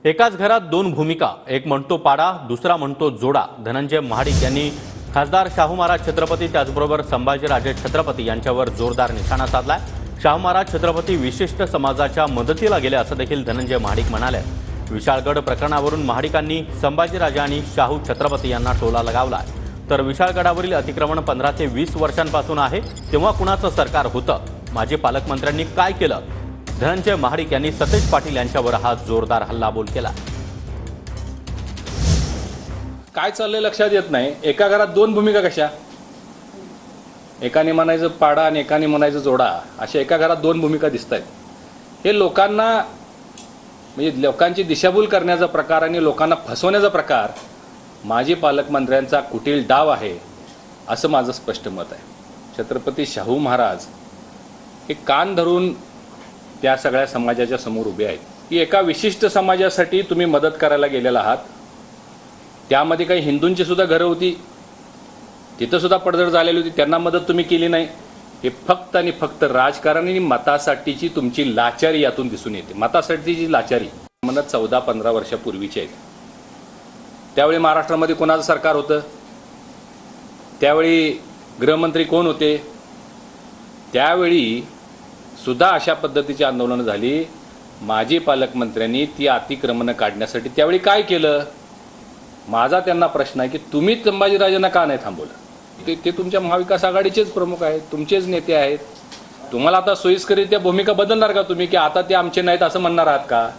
एकाच घरात दोन भूमिका, एक म्हणतो पाडा, दुसरा म्हणतो जोडा. धनंजय महाडिक यांनी खासदार शाहू महाराज छत्रपती त्याचबरोबर संभाजीराजे छत्रपती यांच्यावर जोरदार निशाणा साधलाय. शाहू महाराज छत्रपती विशिष्ट समाजाच्या मदतीला गेले असं देखील धनंजय महाडिक म्हणाले. विशाळगड प्रकरणावरून महाडिकांनी संभाजीराजे आणि शाहू छत्रपती यांना टोला लगावलाय. तर विशाळगडावरील अतिक्रमण 15 ते 20 वर्षांपासून आहे, तेव्हा कुणाचं सरकार होतं, माजी पालकमंत्र्यांनी काय केलं? धनंजय महाडिक यांनी सतेज पाटील यांच्यावर हा जोरदार हल्लाबोल केला. काय चाललंय लक्षात येत नाही. एका घरात दोन भूमिका कशा? एकाने म्हणायचं पाडा आणि एकाने म्हणायचं जोडा, अशा एका घरात दोन भूमिका दिसत आहेत. हे लोकांना म्हणजे लोकांची दिशाभूल करण्याचा प्रकार आणि लोकांना फसवण्याचा प्रकार माजी पालकमंत्र्यांचा कुटील डाव आहे असं माझं स्पष्ट मत आहे. छत्रपती शाहू महाराज हे कान धरून त्या सगळ्या समाजाच्या समोर उभे आहेत की एका विशिष्ट समाजासाठी तुम्ही मदत करायला गेलेला आहात. त्यामध्ये काही हिंदूंची सुद्धा घरं होती, तिथं सुद्धा पडझड झालेली होती, त्यांना मदत तुम्ही केली नाही. हे फक्त आणि फक्त राजकारण आणि मतासाठीची तुमची लाचारी यातून दिसून येते. मतासाठीची लाचारी म्हणत 14-15 वर्षापूर्वीची आहेत. त्यावेळी महाराष्ट्रामध्ये कोणाचं सरकार होतं? त्यावेळी गृहमंत्री कोण होते? त्यावेळी सुद्धा अशा पद्धतीची आंदोलनं झाली. माजी पालकमंत्र्यांनी ती अतिक्रमणं काढण्यासाठी त्यावेळी काय केलं? माझा त्यांना प्रश्न आहे की तुम्ही संभाजीराजांना का नाही थांबवलं? ते तुमच्या महाविकास आघाडीचेच प्रमुख आहेत, तुमचेच नेते आहेत. तुम्हाला आता सोयीस्करित्या भूमिका बदलणार का तुम्ही, की आता ते आमचे नाहीत असं म्हणणार आहात का?